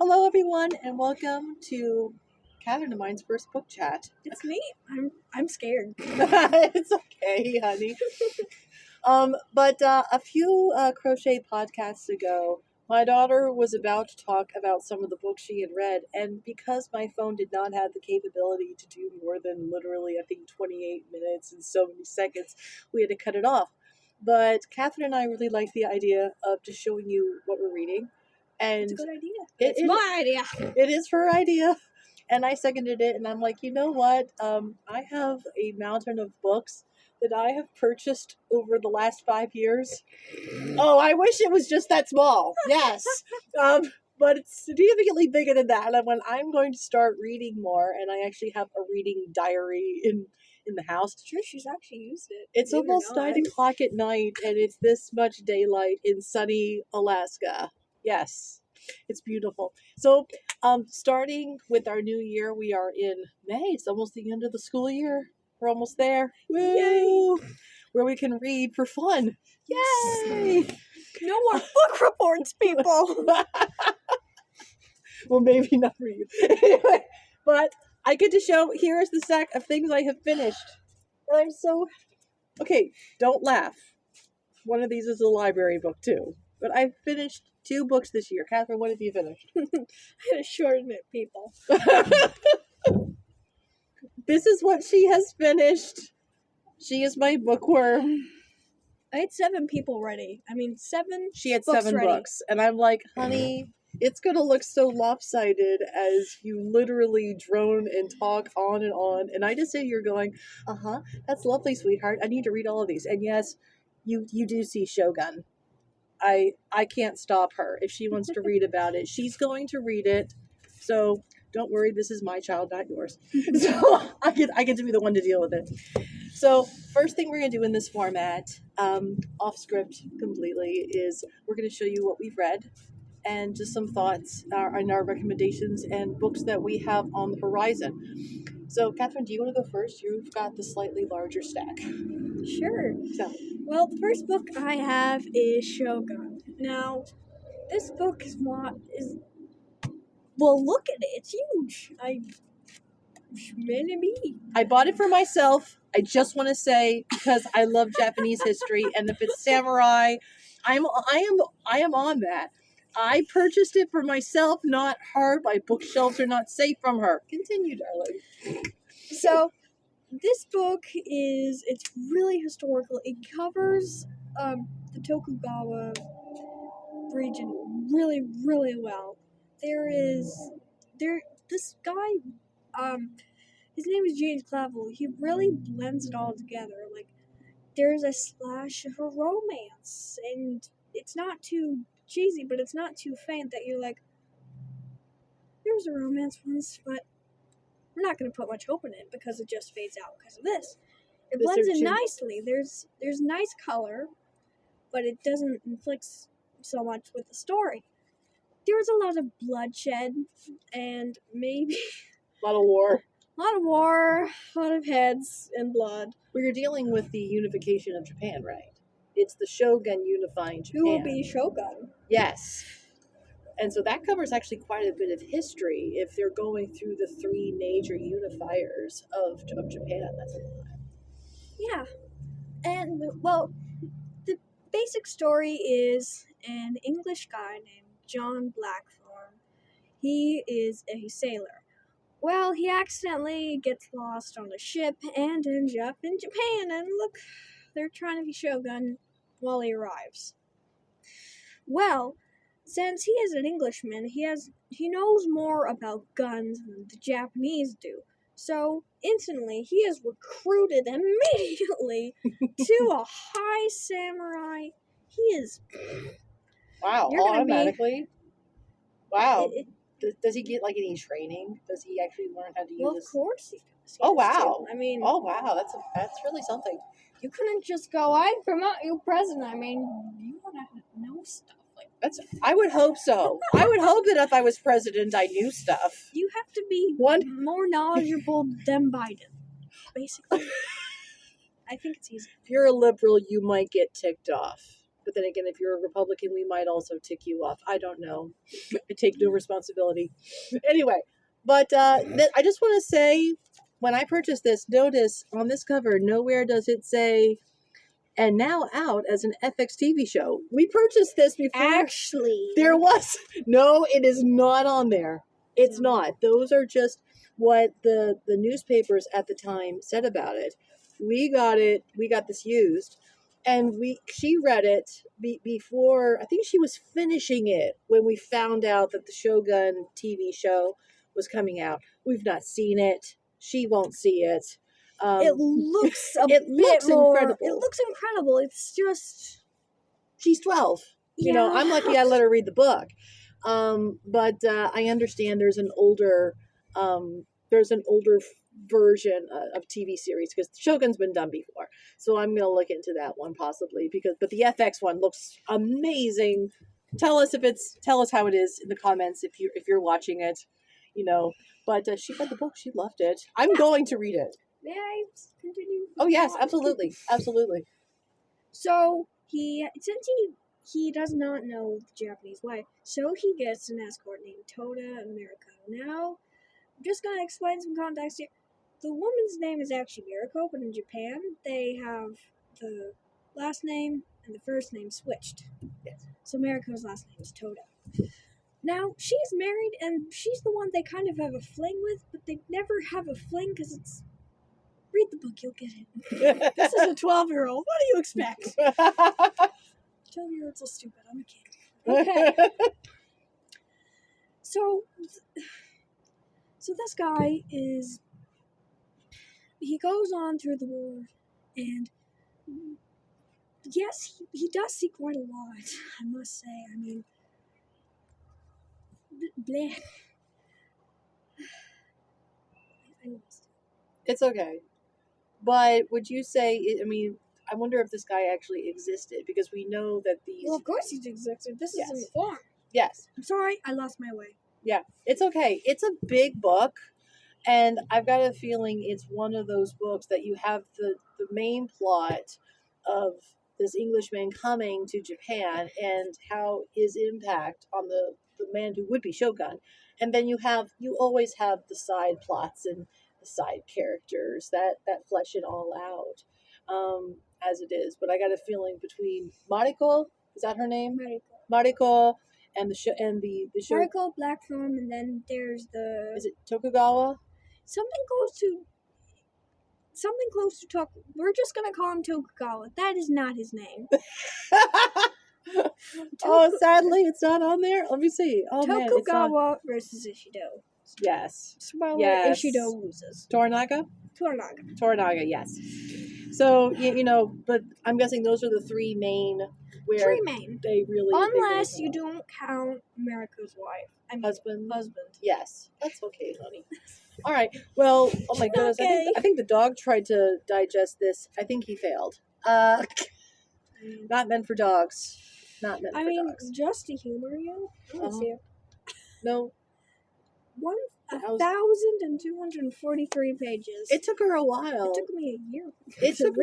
Hello, everyone, and welcome to Catherine and mine's first book chat. It's me. I'm scared. It's okay, honey. But a few crochet podcasts ago, my daughter was about to talk about some of the books she had read, and because my phone did not have the capability to do more than literally, I think, 28 minutes and so many seconds, we had to cut it off. But Catherine and I really like the idea of just showing you what we're reading. And It's a good idea. It's my idea. It is her idea. And I seconded it, and I'm like, you know what? I have a mountain of books that I have purchased over the last 5 years. Oh, I wish it was just that small. Yes. But it's significantly bigger than that. And I'm going to start reading more, and I actually have a reading diary in the house. It's true, she's actually used it. It's almost 9 o'clock at night, and it's this much daylight in sunny Alaska. Yes, it's beautiful. So, starting with our new year, we are in May. It's almost the end of the school year. We're almost there. Woo! Yay! Where we can read for fun. Yay! No more book reports, people. Well, maybe not for you. Anyway, but I get to show, here's the stack of things I have finished. And I'm so... Okay, don't laugh. One of these is a library book, too. But I've finished 2 books this year. Catherine, what have you finished? I had to shorten it, people. This is what she has finished. She is my bookworm. I had 7 people ready. 7 She had books 7 ready. books. And I'm like, honey, it's going to look so lopsided as you literally drone and talk on and on. And I just say you're going, that's lovely, sweetheart. I need to read all of these. And yes, you do see Shogun. I can't stop her. If she wants to read about it, she's going to read it. So don't worry, this is my child, not yours. So I get to be the one to deal with it. So first thing we're going to do in this format, off script completely, is we're going to show you what we've read and just some thoughts and our recommendations and books that we have on the horizon. So Catherine, do you want to go first? You've got the slightly larger stack. Sure. So. Well, the first book I have is Shogun. Now, this book is well, look at it. It's huge. I bought it for myself. I just want to say, because I love Japanese history, and if it's samurai, I am on that. I purchased it for myself, not her. My bookshelves are not safe from her. Continue, darling. So, this book it's really historical. It covers the Tokugawa region really, really well. This guy, his name is James Clavel. He really blends it all together. Like, there's a splash of a romance, and it's not too cheesy, but it's not too faint that you're like, there's a romance once, but we're not going to put much hope in it because it just fades out because of this. It blends in nicely. There's nice color, but it doesn't inflict so much with the story. There's a lot of bloodshed and maybe a lot of war. A lot of heads and blood. Well, you're dealing with the unification of Japan, right? It's the Shogun unifying Japan. Who will be Shogun? Yes. And so that covers actually quite a bit of history if they're going through the 3 major unifiers of Japan. That's a lot. Yeah. And, well, the basic story is an English guy named John Blackthorne. He is a sailor. Well, he accidentally gets lost on a ship and ends up in Japan. And look, they're trying to be Shogun while he arrives. Well, since he is an Englishman, he knows more about guns than the Japanese do. So, instantly, he is recruited immediately to a high samurai. He is... Wow, automatically? Wow. Does he get, any training? Does he actually learn how to use this? Well, of course he does. Oh, wow. Too. Oh, wow, that's really something. You couldn't just go, I promote you president. You want to know stuff. I would hope so. I would hope that if I was president, I knew stuff. You have to be more knowledgeable than Biden, basically. I think it's easy. If you're a liberal, you might get ticked off. But then again, if you're a Republican, we might also tick you off. I don't know. I take no responsibility. Anyway, but I just want to say, when I purchased this, notice on this cover, nowhere does it say, and now out as an FX TV show. We purchased this before. Actually, There was. No, it is not on there. It's No. not. Those are just what the newspapers at the time said about it. We got it. We got this used, and she read it before. I think she was finishing it when we found out that the Shogun TV show was coming out. We've not seen it. She won't see it. it looks a it bit looks more. incredible. It looks incredible. It's just. She's 12. You know, I'm lucky I let her read the book. But I understand there's an older version of TV series because Shogun's been done before. So I'm gonna look into that one possibly but the FX one looks amazing. Tell us how it is in the comments if you're watching it, you know. But she read the book. She loved it. I'm going to read it. May I continue? Oh yes, absolutely, absolutely. So since he does not know the Japanese way, so he gets an escort named Toda Mirako. Now, I'm just gonna explain some context here. The woman's name is actually Mirako, but in Japan they have the last name and the first name switched. Yes. So Mirako's last name is Toda. Now, she's married, and she's the one they kind of have a fling with, but they never have a fling because it's... Read the book, you'll get it. This is a 12-year-old. What do you expect? 12-year-olds are stupid. I'm a kid. Okay. So this guy is... He goes on through the war, and... Yes, he does see quite a lot, I must say. I mean... Bleh. I lost it. It's okay. But would you say, I mean, I wonder if this guy actually existed because we know that these... Well, of course he's existed. This Yes. isn't farm. Yes. I'm sorry, I lost my way. Yeah, it's okay. It's a big book, and I've got a feeling it's one of those books that you have the main plot of this Englishman coming to Japan and how his impact on the man who would be Shogun. And then you always have the side plots and the side characters that flesh it all out as it is. But I got a feeling between Mariko, is that her name? Mariko and the show. Mariko, Blackthorn, and then there's the... Is it Tokugawa? Something close to We're just gonna call him Tokugawa. That is not his name. Oh, sadly, it's not on there. Let me see. Oh man, it's not. Tokugawa versus Ishido. Yes. Spoiler, Yes. Ishido loses. Toranaga. Yes. So but I'm guessing those are the three main where Three main. they really. Unless you don't count America's wife. I mean, husband. Yes. That's okay, honey. All right. Well, oh my goodness. Okay. I think the dog tried to digest this. I think he failed. Not meant for dogs. Not meant for dogs. Just to humor you, let's see. No. 1,243 pages. It took her a while. It took me a year. It took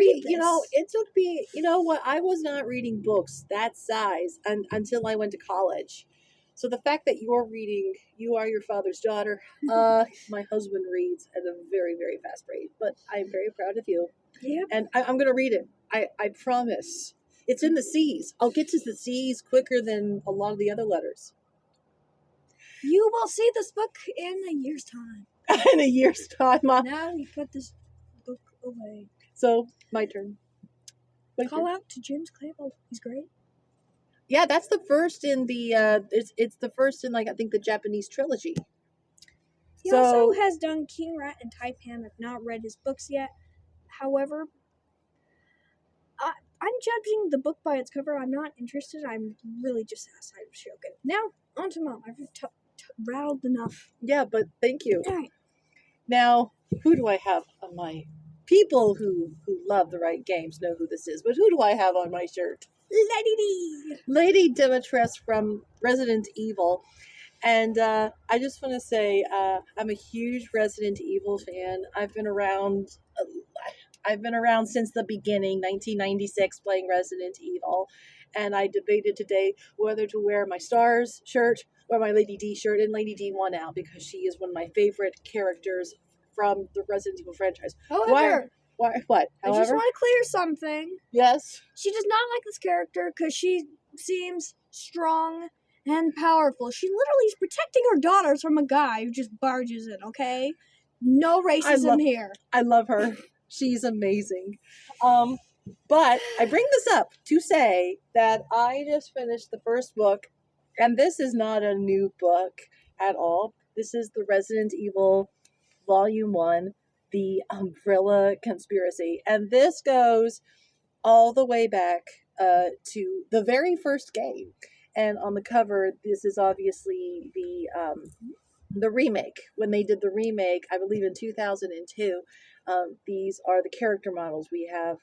me, what? I was not reading books that size until I went to college. So the fact that you're reading, you are your father's daughter. My husband reads at a very, very fast rate, but I'm very proud of you. Yeah. And I'm going to read it. I promise. It's in the C's. I'll get to the C's quicker than a lot of the other letters. You will see this book in a year's time. In a year's time. Now we put this book away. So, my turn. Call out to James Clavell. He's great. Yeah, that's the first in the, it's the first in, I think, the Japanese trilogy. He also has done King Rat and Taipan. I've not read his books yet. However, I'm judging the book by its cover. I'm not interested. I'm really just satisfied with Shogun. Now, on to Mom. I've rattled enough. Yeah, but thank you. All right. Now, who do I have on my... People who love the right games know who this is, but who do I have on my shirt? Lady D! Lady Demetress from Resident Evil. And I just want to say I'm a huge Resident Evil fan. I've been around since the beginning, 1996, playing Resident Evil. and I debated today whether to wear my Stars shirt or my Lady D shirt, and Lady D won out because she is one of my favorite characters from the Resident Evil franchise. However, What? I just want to clear something. Yes. She does not like this character because she seems strong and powerful. She literally is protecting her daughters from a guy who just barges in, okay? No racism here. I love her. She's amazing. But I bring this up to say that I just finished the first book, and this is not a new book at all. This is the Resident Evil Volume 1, The Umbrella Conspiracy. And this goes all the way back to the very first game. And on the cover, this is obviously the remake. When they did the remake, I believe in 2002, these are the character models. We have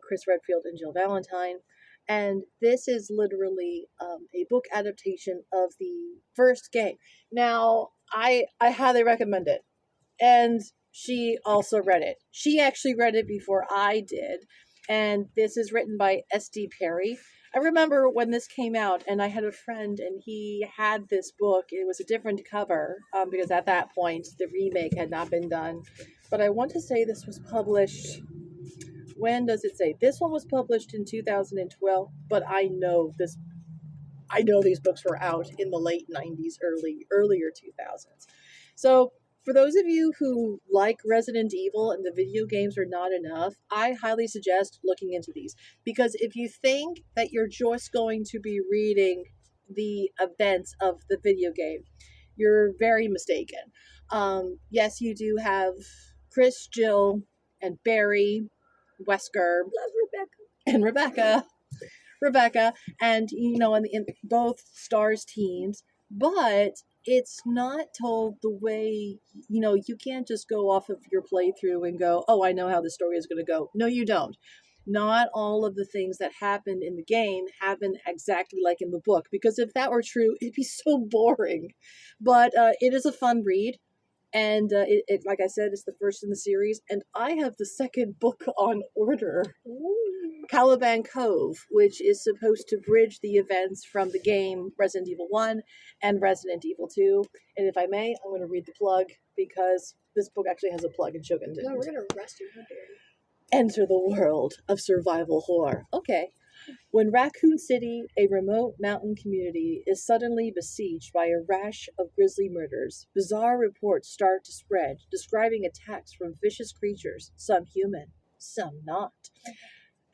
Chris Redfield and Jill Valentine. And this is literally a book adaptation of the first game. Now, I highly recommend it. And she also read it. She actually read it before I did. And this is written by S.D. Perry. I remember when this came out, and I had a friend, and he had this book. It was a different cover, because at that point, the remake had not been done. But I want to say this was published... When does it say? This one was published in 2012, but I know these books were out in the late 90s, earlier 2000s. So for those of you who like Resident Evil and the video games are not enough, I highly suggest looking into these. Because if you think that you're just going to be reading the events of the video game, you're very mistaken. Yes, you do have Chris, Jill, and Barry, Wesker, and Rebecca, and in both Stars teams, but it's not told the way, you can't just go off of your playthrough and go, oh, I know how the story is going to go. No, you don't. Not all of the things that happened in the game happen exactly like in the book, because if that were true, it'd be so boring. But it is a fun read. And it, like I said, is the first in the series. And I have the second book on order, Caliban Cove, which is supposed to bridge the events from the game Resident Evil 1 and Resident Evil 2. And if I may, I'm going to read the plug, because this book actually has a plug and Shogun didn't. No, we're going to arrest you. How dare you. Enter the world of survival horror. Okay. When Raccoon City, a remote mountain community, is suddenly besieged by a rash of grisly murders, bizarre reports start to spread, describing attacks from vicious creatures, some human, some not.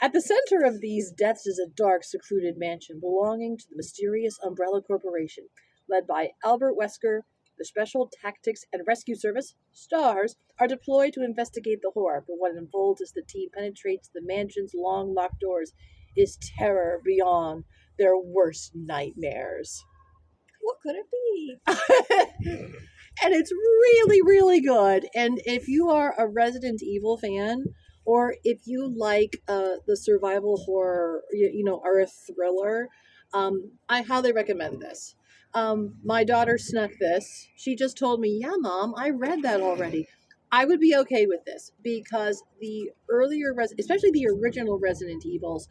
At the center of these deaths is a dark, secluded mansion belonging to the mysterious Umbrella Corporation, led by Albert Wesker. The Special Tactics and Rescue Service, STARS, are deployed to investigate the horror, but what unfolds as the team penetrates the mansion's long locked doors is terror beyond their worst nightmares. What could it be? And it's really, really good. And if you are a Resident Evil fan, or if you like the survival horror, or a thriller, I highly recommend this. My daughter snuck this. She just told me, yeah, Mom, I read that already. I would be okay with this, because the earlier, especially the original Resident Evils,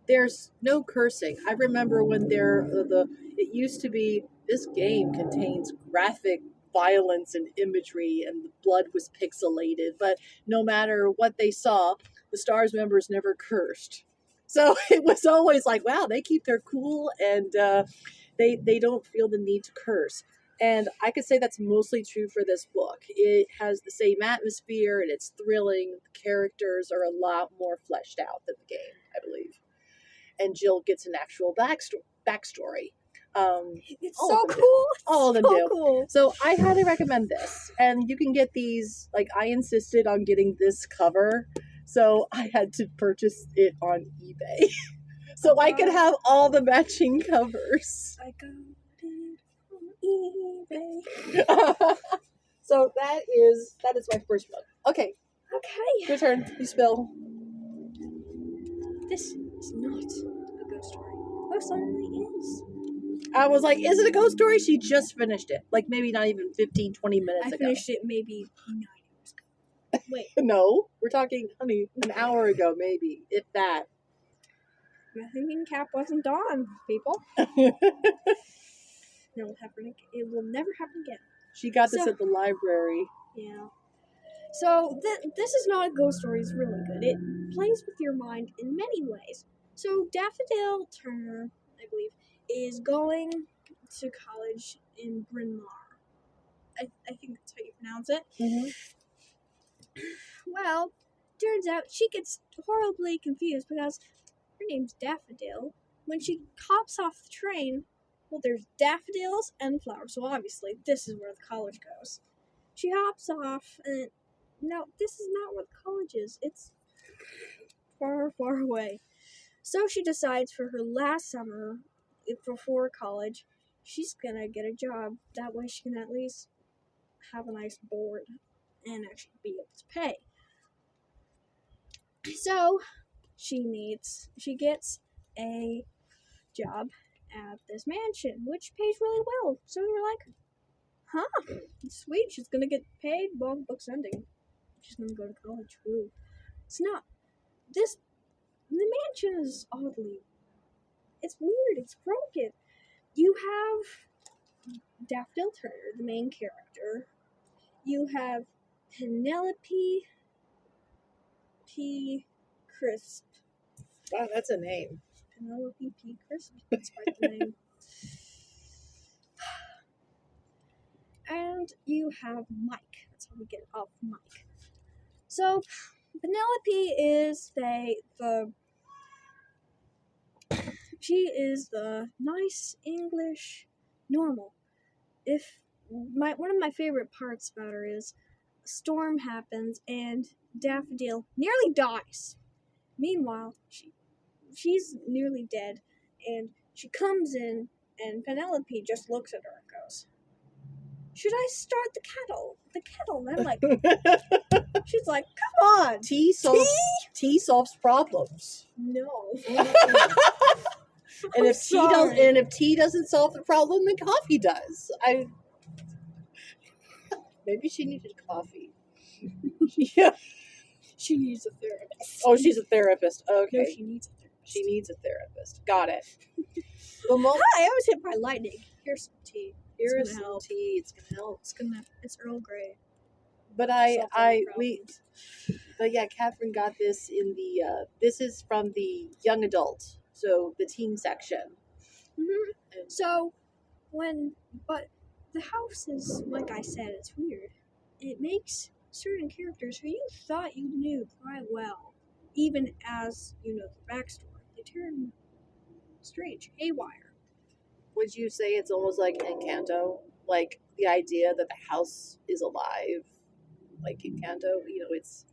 there's no cursing. I remember when it used to be, this game contains graphic violence and imagery, and the blood was pixelated, but no matter what they saw, the STARS members never cursed. So it was always like, wow, they keep their cool, and they don't feel the need to curse. And I could say that's mostly true for this book. It has the same atmosphere, and it's thrilling. The characters are a lot more fleshed out than the game, I believe. And Jill gets an actual backstory. It's so cool. All of them so do. Cool. So I highly recommend this. And you can get these, I insisted on getting this cover, so I had to purchase it on eBay. So I could have all the matching covers. I got it on eBay. So that is my first book. Okay. Okay. Your turn. You spill. This is not a ghost story. Most certainly is. I was like, is it a ghost story? She just finished it. Maybe not even 15, 20 minutes ago. I finished it maybe 9 hours ago. Wait. No, we're talking, honey, an hour ago, maybe, if that. My thinking cap wasn't on, people. It will never happen again. She got this So- at the library. Yeah. So this is not a ghost story. It's really good. It plays with your mind in many ways. So Daffodil Turner, I believe, is going to college in Bryn Mawr. I think that's how you pronounce it. Mm-hmm. Well, turns out she gets horribly confused because her name's Daffodil. When she hops off the train, well, there's daffodils and flowers, so obviously this is where the college goes. She hops off, and no, this is not where the college is. It's far, far away. So she decides for her last summer before college, she's gonna get a job. That way she can at least have a nice board and actually be able to pay. So she gets a job at this mansion, which pays really well. So you're like, huh, sweet, she's gonna get paid. Well, the book's ending. She's gonna go to college. Ooh. It's not. The mansion is it's weird, it's broken. You have Daffodil Turner, the main character. You have Penelope P. Crisp. Wow, that's a name. Penelope P. Crisp. That's quite the name. And you have Mike. That's how we get off Mike. So Penelope is she is the nice English normal. One of my favorite parts about her is a storm happens and Daffodil nearly dies. Meanwhile, she's nearly dead, and she comes in, and Penelope just looks at her and goes, "Should I start the kettle?" And I'm like, she's like, "Come on, Tea solves problems. no." And I'm if tea doesn't solve the problem, then coffee does. Maybe she needed coffee. Yeah. She needs a therapist. Oh, she's a therapist. Okay. No, she needs a therapist. She needs a therapist. Got it. Well, Hi, I was hit by lightning. Here's some tea. here It's is gonna some help. tea. It's gonna help. It's Earl Grey. But but yeah, Catherine got this in the. This is from the young adult, so the teen section. Mm-hmm. So, but the house is, like I said, it's weird. It makes certain characters who you thought you knew quite well, even as you know the backstory, they turn strange, haywire. Would you say it's almost like Encanto? Like the idea that the house is alive, like Encanto? It's.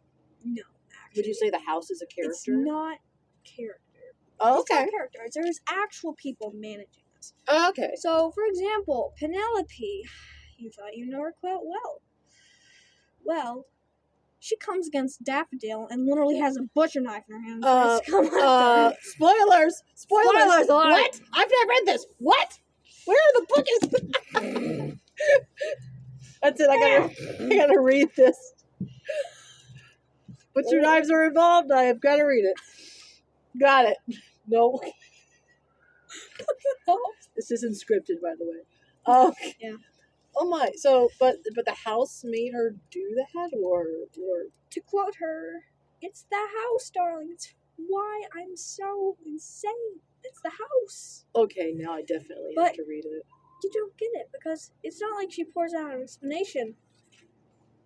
No, actually. Would you say the house is a character? It's not character. Oh, It's okay. not characters. There's actual people managing this. Oh, okay. So, for example, Penelope, you thought you know her quite well. Well, she comes against Daffodil and literally has a butcher knife in her hand. And tries to come after her. Spoilers! Spoilers alert! What? I've never read this. What? Where are the books? That's it. I gotta read this. Butcher knives are involved. I have got to read it. Got it. No. This isn't scripted, by the way. Yeah. Oh my. So, but the house made her do that, or To quote her, "It's the house, darling. It's why I'm so insane. It's the house." okay. Now I definitely have to read it. You don't get it because it's not like she pours out an explanation.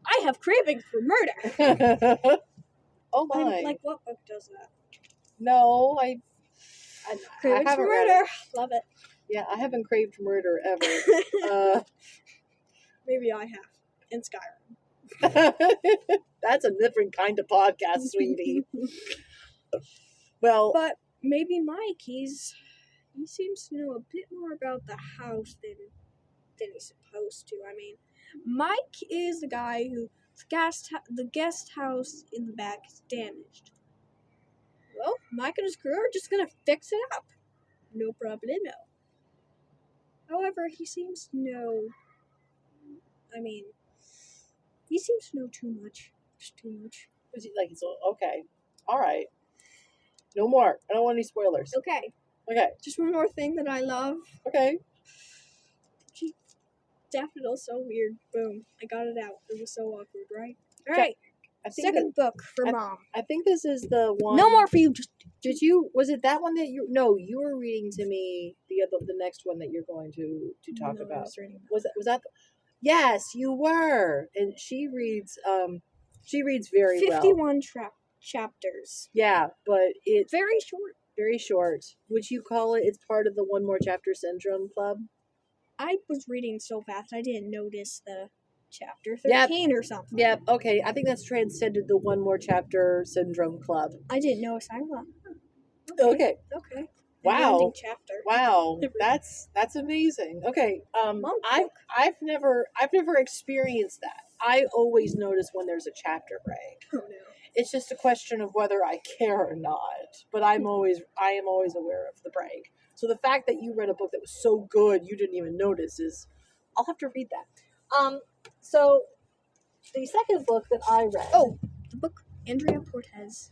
I have cravings for murder. Oh my. Like what book does that? No, I Cravings for haven't read murder. it. Love it. Yeah, I haven't craved murder ever. Maybe I have in Skyrim. That's a different kind of podcast, sweetie. Well, But maybe Mike, he seems to know a bit more about the house than he's supposed to. I mean, Mike is the guy who the guest house in the back is damaged. Well, Mike and his crew are just gonna fix it up. No problemo. However, he seems to know. I mean, he seems to know too much. Just too much. like it's okay, all right. No more. I don't want any spoilers. Okay, Okay. just one more thing that I love. Okay. Daffodil's so weird. Boom. I got it out. It was so awkward, right? All Okay. right. I think Second book for I- Mom. I think this is the one. No more for you. Just Did you? Was it that one that you? No, you were reading to me the next one that you're going to talk No, I about. was reading that. Was that? Yes, you were. And she reads. She reads very well. 51 chapters. Yeah, but it's Very short. very short. Would you call it? It's part of the One More Chapter Syndrome Club. I was reading so fast I didn't notice the chapter Yep. 13 or something. Yep. Okay. I think that's transcended the One More Chapter Syndrome Club. I didn't notice. I went. Okay. Okay. Wow. The ending chapter. Wow. That's amazing. Okay. I've never experienced that. I always notice when there's a chapter break. Oh no. It's just a question of whether I care or not. But I am always aware of the break. So the fact that you read a book that was so good you didn't even notice is, I'll have to read that. So the second book that I read. Oh, the book Andrea Portes.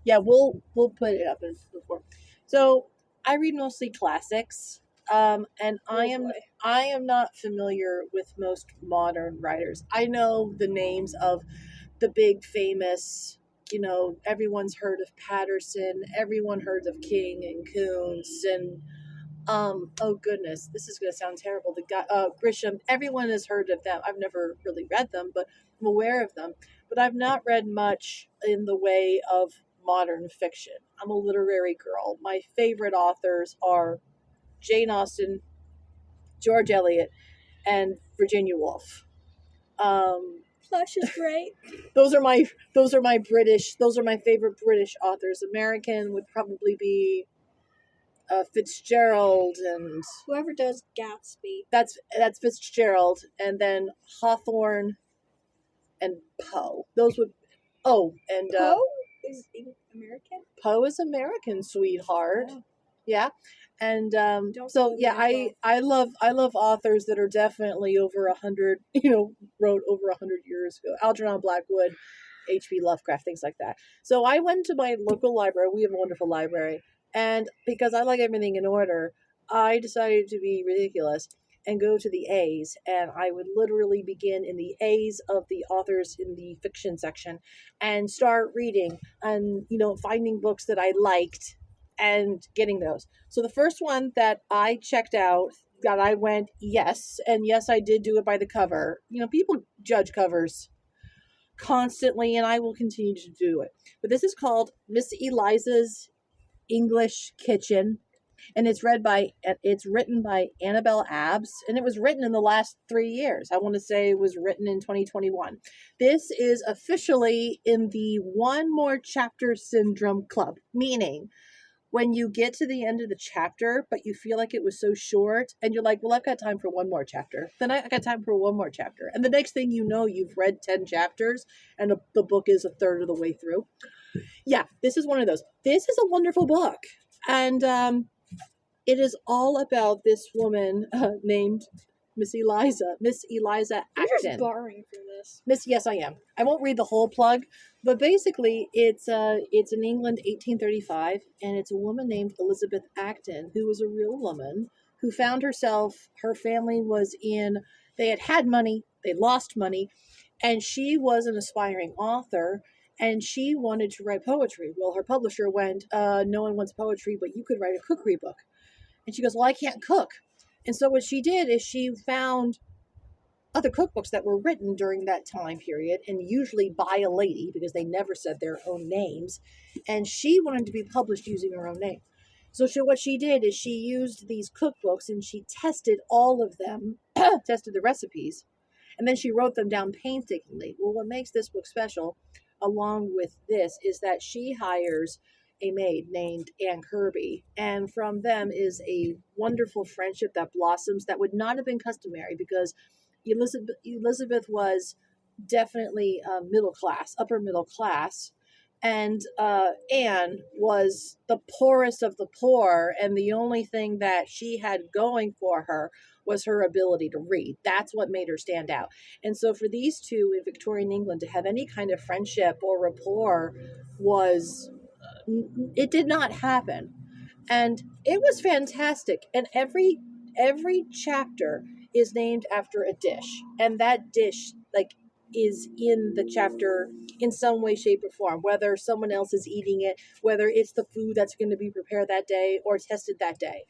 Yeah, we'll put it up in before. So I read mostly classics, and I am not familiar with most modern writers. I know the names of the big famous. Everyone's heard of Patterson. Everyone heard of King and Kuntz and oh goodness, this is going to sound terrible. The guy Grisham. Everyone has heard of them. I've never really read them, but I'm aware of them. But I've not read much in the way of modern fiction. I'm a literary girl. My favorite authors are Jane Austen, George Eliot, and Virginia Woolf. Plush is great. Those are my favorite British authors. American would probably be Fitzgerald, and whoever does Gatsby. That's Fitzgerald, and then Hawthorne and Poe. Those would. Oh, and Poe is American. Poe is American, sweetheart. Oh. Yeah, and so yeah, I love authors that are definitely over 100. Wrote over 100 years ago. Algernon Blackwood, H.P. Lovecraft, things like that. So I went to my local library. We have a wonderful library, and because I like everything in order, I decided to be ridiculous and go to the A's, and I would literally begin in the A's of the authors in the fiction section and start reading and finding books that I liked and getting those. So the first one that I checked out, that I went yes, and yes, I did do it by the cover. People judge covers constantly, and I will continue to do it. But this is called Miss Eliza's English Kitchen, and it's written by Annabelle Abbs, and it was written in the last 3 years. I want to say it was written in 2021. This is officially in the One More Chapter Syndrome Club, meaning when you get to the end of the chapter, but you feel like it was so short, and you're like, well, I've got time for one more chapter. Then I got time for one more chapter. And the next thing you know, you've read 10 chapters, and the book is a third of the way through. Yeah, this is one of those. This is a wonderful book. And it is all about this woman named Miss Eliza You're Acton. just borrowing for this. Yes, I am. I won't read the whole plug, but basically, it's in England, 1835, and it's a woman named Elizabeth Acton, who was a real woman who found herself. Her family was they had money, they lost money, and she was an aspiring author, and she wanted to write poetry. Well, her publisher went, no one wants poetry, but you could write a cookery book. And she goes, well, I can't cook. And so what she did is she found other cookbooks that were written during that time period, and usually by a lady, because they never said their own names, and she wanted to be published using her own name. So what she did is she used these cookbooks, and she tested all of them, tested the recipes, and then she wrote them down painstakingly. Well, what makes this book special, along with this, is that she hires a maid named Anne Kirby, and from them is a wonderful friendship that blossoms that would not have been customary, because Elizabeth was definitely upper middle class, and Anne was the poorest of the poor, and the only thing that she had going for her was her ability to read. That's what made her stand out. And so for these two in Victorian England to have any kind of friendship or rapport was It did not happen. And it was fantastic. And every chapter is named after a dish. And that dish, like, is in the chapter in some way, shape, or form, whether someone else is eating it, whether it's the food that's going to be prepared that day or tested that day.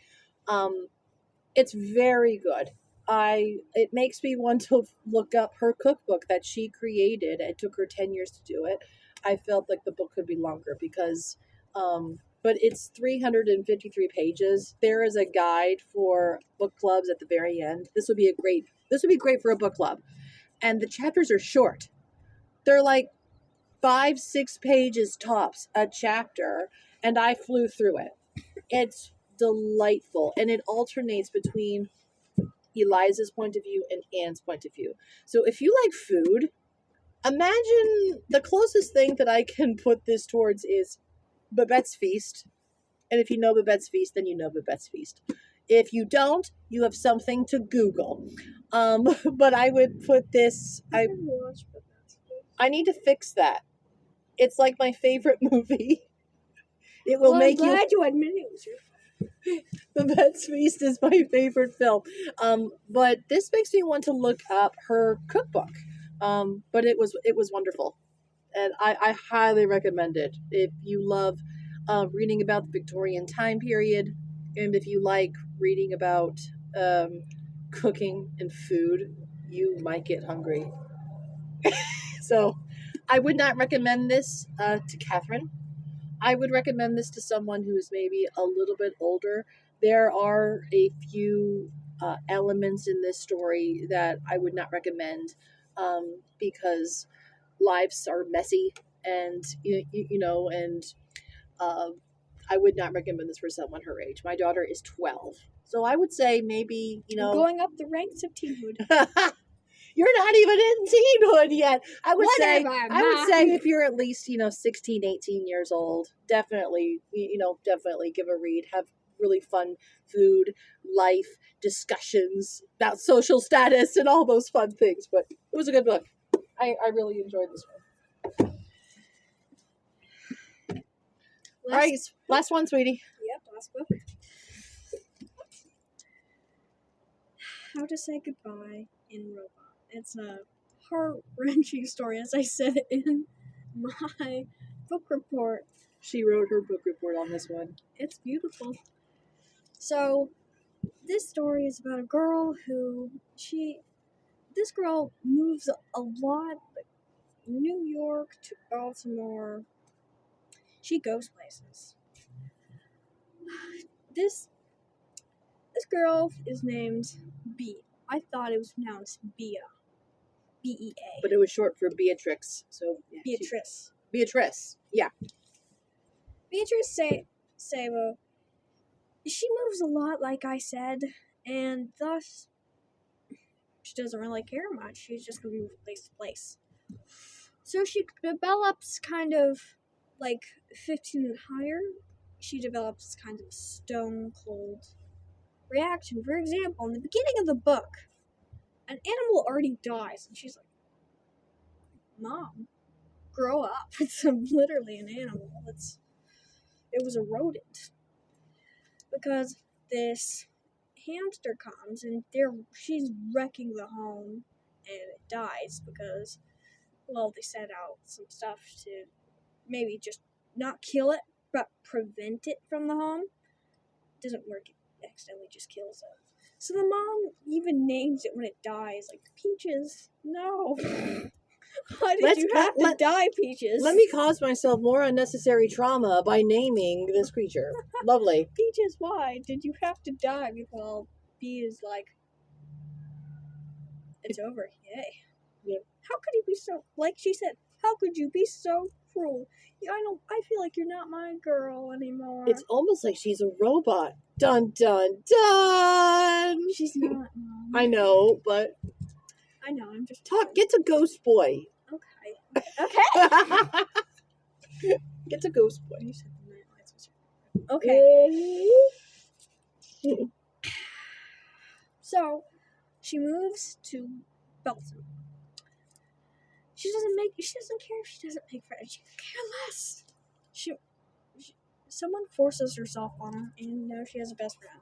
It's very good. It makes me want to look up her cookbook that she created. It took her 10 years to do it. I felt like the book could be longer because but it's 353 pages. There is a guide for book clubs at the very end. This would be great for a book club. And the chapters are short. They're like 5-6 pages tops a chapter, and I flew through it. It's delightful, and it alternates between Eliza's point of view and Anne's point of view. So if you like food, imagine the closest thing that I can put this towards is Babette's Feast. And if you know Babette's Feast, then you know Babette's Feast. If you don't, you have something to Google. But I would put this. I need to fix that. It's like my favorite movie. It will make you. I'm glad you admit it was your fault. Babette's Feast is my favorite film. But this makes me want to look up her cookbook. But it was wonderful, and I highly recommend it if you love reading about the Victorian time period, and if you like reading about cooking and food. You might get hungry. So, I would not recommend this to Catherine. I would recommend this to someone who is maybe a little bit older. There are a few elements in this story that I would not recommend because lives are messy, and I would not recommend this for someone her age. My daughter is 12, so I would say maybe going up the ranks of teenhood. You're not even in teenhood yet. I would Whatever, say if you're at least 16, 18 years old, definitely give a read. Have really fun food, life discussions about social status and all those fun things. But it was a good book. I really enjoyed this one. All right, last one, sweetie. Yep, last book. How to Say Goodbye in Robot. It's a heart-wrenching story, as I said in my book report. She wrote her book report on this one. It's beautiful. So, this story is about a girl who this girl moves a lot, like New York to Baltimore. She goes places. This girl is named B. I thought it was pronounced Bea. B-E-A. But it was short for Beatrix. So yeah, Beatrice. Beatrice. Yeah. Beatrice Sabo. She moves a lot, like I said, and thus she doesn't really care much. She's just going to move from place to place. So she develops kind of like 15 and higher. She develops kind of stone cold reaction. For example, in the beginning of the book, an animal already dies, and she's like, "Mom, grow up." It's literally an animal. It was a rodent. Because this hamster comes, and she's wrecking the home, and it dies because, well, they set out some stuff to maybe just not kill it, but prevent it from the home. It doesn't work. It accidentally just kills it. So the mom even names it when it dies, like, Peaches, no. Why did you have to die, Peaches? Let me cause myself more unnecessary trauma by naming this creature. Lovely. Peaches, why did you have to die? Well, B is like, it's over. Yay. Yeah. How could you be so, like she said, how could you be so cruel? Yeah, I feel like you're not my girl anymore. It's almost like she's a robot. Dun, dun, dun! She's not, Mom. I know, but... I know, I'm just... Get to Ghost Boy. Okay. Okay! Get to Ghost Boy. You said the night lights was... Okay. So, she moves to Belton. She doesn't care if she doesn't make friends. She could care less. someone forces herself on her, and now she has a best friend.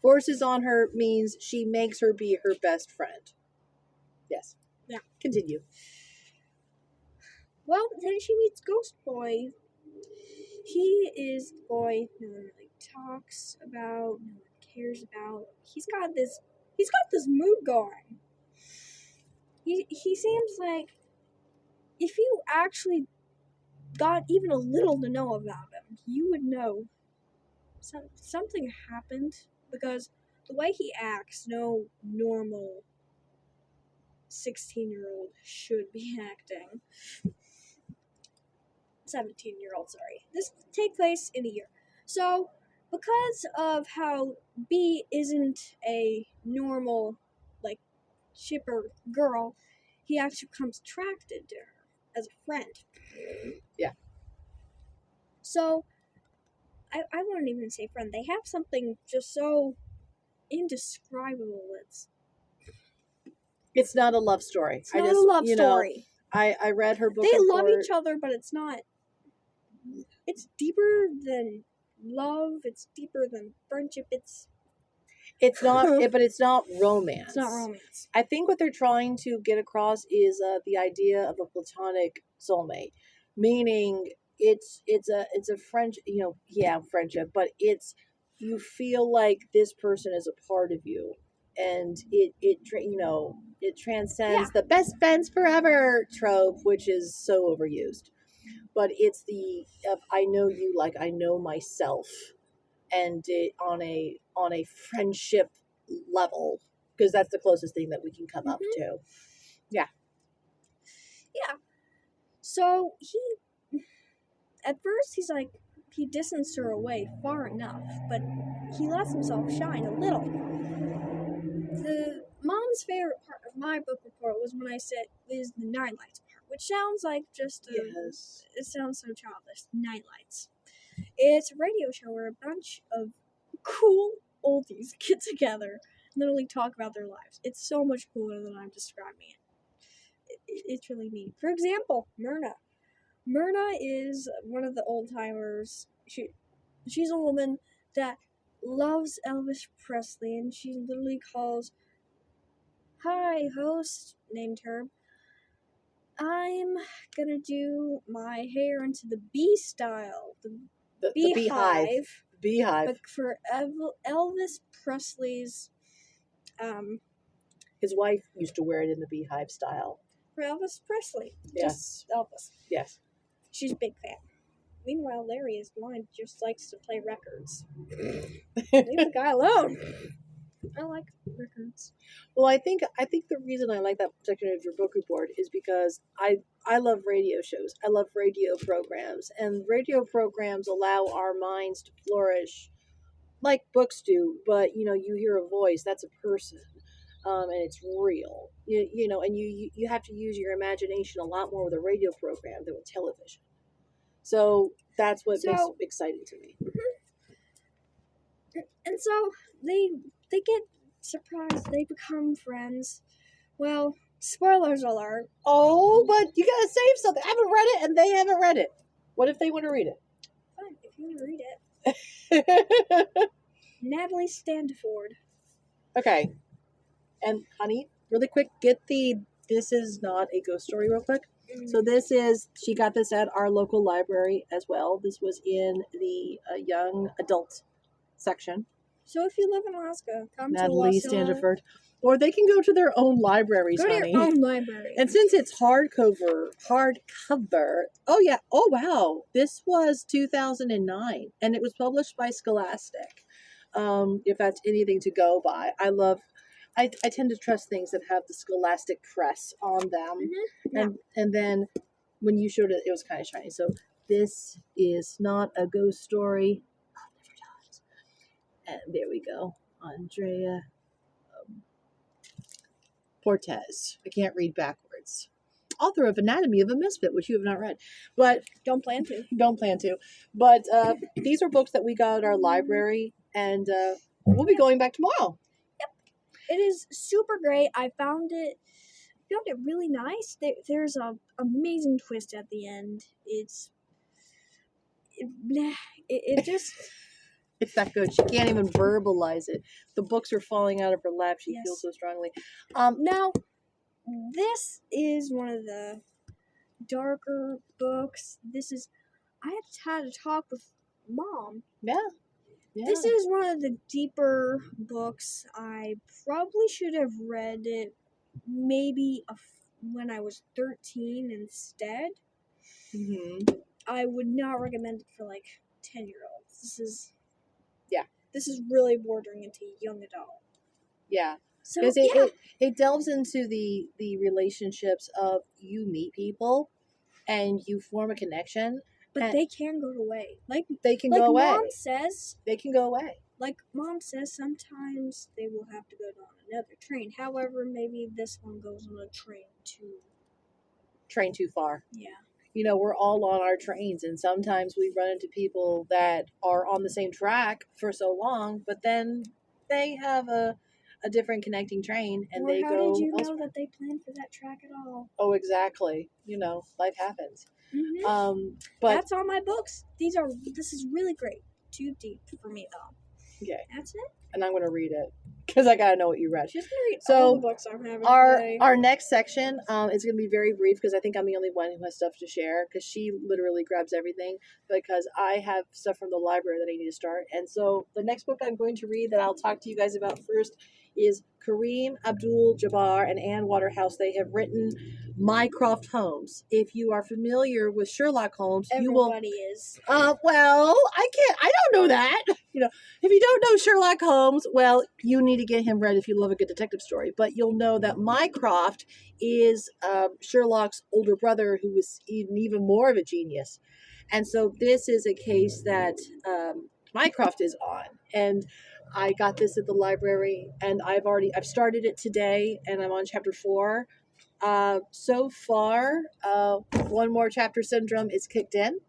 Forces on her means she makes her be her best friend. Yes. Yeah. Continue. Well, then she meets Ghost Boy. He is the boy no one really talks about, no one cares about. He's got this mood going. He seems like if you actually got even a little to know about him, you would know something happened, because the way he acts, no normal 16-year-old should be acting. 17-year-old, sorry. This take place in a year. So, because of how B isn't a normal, like, shipper girl, he actually becomes attracted to her as a friend. Yeah. So, I wouldn't even say friend. They have something just so indescribable. It's not a love story. It's not a love story. I read her book They report. love each other, but it's not. Deeper than love. It's deeper than friendship. It's not, but it's not romance. It's not romance. I think what they're trying to get across is the idea of a platonic soulmate, meaning it's a friend, friendship, but it's, you feel like this person is a part of you, and it transcends the best friends forever trope, which is so overused. But it's the I know you like I know myself, and it on a friendship level, because that's the closest thing that we can come up to. Yeah. So at first he's like, he distanced her away far enough, but he lets himself shine a little. The mom's favorite part of my book report was when I said is the nightlights part, which sounds like just it sounds so childish. Nightlights. It's a radio show where a bunch of cool oldies get together and literally talk about their lives. It's so much cooler than I'm describing it. It's really neat. For example, Myrna. Myrna is one of the old timers. She's a woman that loves Elvis Presley, and she literally calls, "Hi, host," named her. "I'm gonna do my hair into the bee style, the beehive. But for Elvis Presley's, his wife used to wear it in the beehive style. For Elvis Presley. Yes. Just Elvis. Yes. She's a big fan. Meanwhile, Larry is blind, just likes to play records. Leave the guy alone. I like records. Well, I think the reason I like that section of your book report is because I love radio shows. I love radio programs, and radio programs allow our minds to flourish like books do. But you hear a voice, that's a person, and it's real. And you have to use your imagination a lot more with a radio program than with television. So that's what makes it exciting to me. And so they get surprised. They become friends. Well, spoilers alert. Oh, but you gotta save something. I haven't read it, and they haven't read it. What if they want to read it? Fine, if you want to read it. Natalie Standiford. Okay. And honey, really quick, this is not a ghost story real quick. So she got this at our local library as well. This was in the young adult section. So if you live in Alaska, come Natalie to Standiford. Or they can go to their own libraries, Go to honey. your own library. And since it's hardcover. Oh yeah. Oh wow. This was 2009, and it was published by Scholastic. If that's anything to go by, I tend to trust things that have the Scholastic press on them. Yeah. And then when you showed it, it was kind of shiny. So this is not a ghost story. Oh, never dies. And there we go. Andrea Portes. I can't read backwards. Author of Anatomy of a Misfit, which you have not read. But don't plan to. But these are books that we got at our library, and we'll be going back tomorrow. Yep. It is super great. I found it really nice. There's a amazing twist at the end. it just It's that good. She can't even verbalize it. The books are falling out of her lap. She Yes. feels so strongly. Now this is one of the darker books. I had a talk with Mom. Yeah. This is one of the deeper books. I probably should have read it maybe when I was 13 instead. Mm-hmm. I would not recommend it for like 10-year-olds. Yeah. This is really bordering into young adult. Yeah. So Because yeah, it delves into the relationships of you meet people and you form a connection. but they can go away. Like They can go away. Mom says, They can go away. like Mom says, sometimes they will have to go on another train. However, maybe this one goes on a train too. Train too far. Yeah. You know, we're all on our trains, and sometimes we run into people that are on the same track for so long, but then they have a different connecting train, and Or they how go did you know elsewhere. that they planned for that track at all? Oh, exactly. You know, life happens. Mm-hmm. But That's all my books. This is really great. Too deep for me though. okay, That's it. and I'm gonna read it because I gotta know what you read. She's gonna read So, all the books I'm having today. Our next section is going to be very brief because I think I'm the only one who has stuff to share because she literally grabs everything because I have stuff from the library that I need to start. And so the next book I'm going to read that I'll talk to you guys about first is Kareem Abdul-Jabbar and Anne Waterhouse. They have written Mycroft Holmes. If you are familiar with Sherlock Holmes, Everybody is. well, I don't know that. You know, if you don't know Sherlock Holmes, well, you need to get him read if you love a good detective story. But you'll know that Mycroft is Sherlock's older brother who was even more of a genius. And so this is a case that Mycroft is on. And I got this at the library, and I've started it today, and I'm on chapter 4. So far, one more chapter syndrome is kicked in.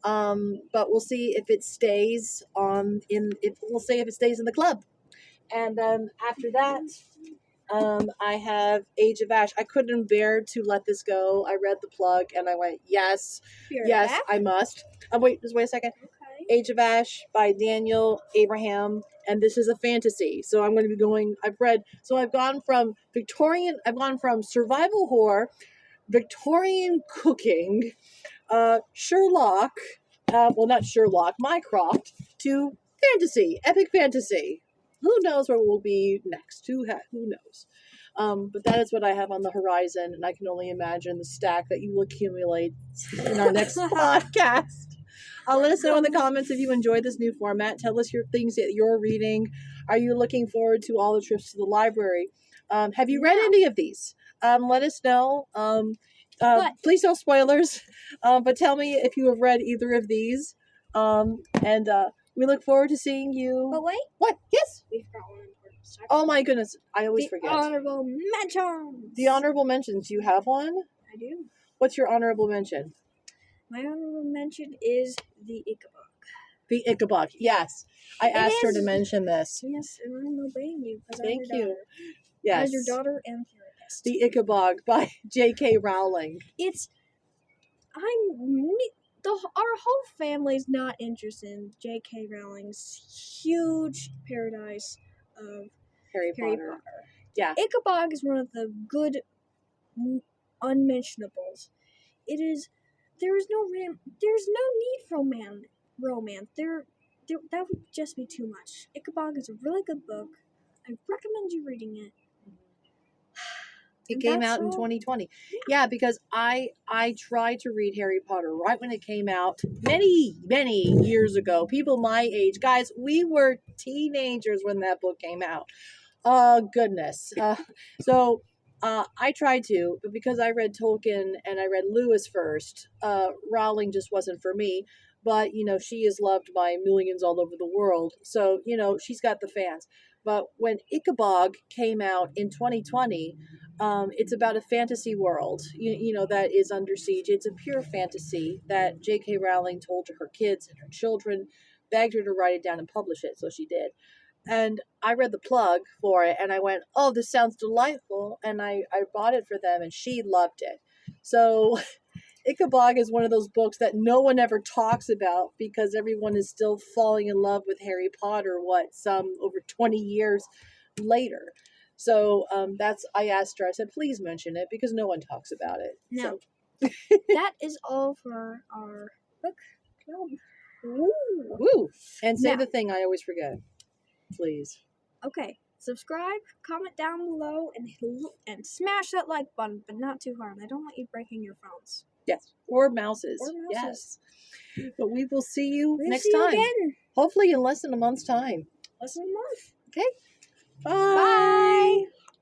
But we'll see if it stays if it stays in the club. And then after that, I have Age of Ash. I couldn't bear to let this go. I read the plug and I went, yes, Back? I must. Wait a second. Okay. Age of Ash by Daniel Abraham, and this is a fantasy. So I'm going to be going. I've gone from survival horror, Victorian cooking, Sherlock, not Sherlock, Mycroft, to fantasy, epic fantasy. Who knows where we'll be next? Who knows? But that is what I have on the horizon, and I can only imagine the stack that you will accumulate in our next podcast. Let us know in the comments if you enjoyed this new format. Tell us your things that you're reading. Are you looking forward to all the trips to the library? Have you read any of these? Let us know. Please no spoilers. But tell me if you have read either of these. And we look forward to seeing you. But wait. What? Yes. We forgot one important section. Oh my goodness. I always forget. Honorable mentions. The honorable mentions. Do you have one? I do. What's your honorable mention? My honorable mention is the Ichabod. The Ichabod. Yes. I asked her to mention this. Yes, and I'm obeying you. Thank I'm your you. daughter. Yes. As your daughter and therapist. The Ichabod by J.K. Rowling. Our whole family's not interested in J.K. Rowling's huge paradise of Harry Potter. Yeah. Ichabod is one of the good unmentionables. There's no need for romance. That would just be too much. Ichabod is a really good book. I recommend you reading it. It came out in 2020. Yeah, because I tried to read Harry Potter right when it came out many, many years ago. People my age, guys, we were teenagers when that book came out. Oh, goodness. So I tried to, but because I read Tolkien and I read Lewis first, Rowling just wasn't for me. But, she is loved by millions all over the world. So, she's got the fans. But when Ichabod came out in 2020, it's about a fantasy world, that is under siege. It's a pure fantasy that J.K. Rowling told to her kids and her children, begged her to write it down and publish it, so she did. And I read the plug for it, and I went, oh, this sounds delightful, and I bought it for them, and she loved it. So Ichabod is one of those books that no one ever talks about because everyone is still falling in love with Harry Potter, some over 20 years later. So that's, I asked her, I said, please mention it because no one talks about it. No. So. That is all for our book club. Woo! And say Now. the thing I always forget, please. Okay, subscribe, comment down below, and smash that like button, but not too hard. I don't want you breaking your phones. Yes, or mouses. Or mouses. Yes. But we will see you We'll next see you time. again. Hopefully in less than a month's time. Less than a month. Okay. Bye.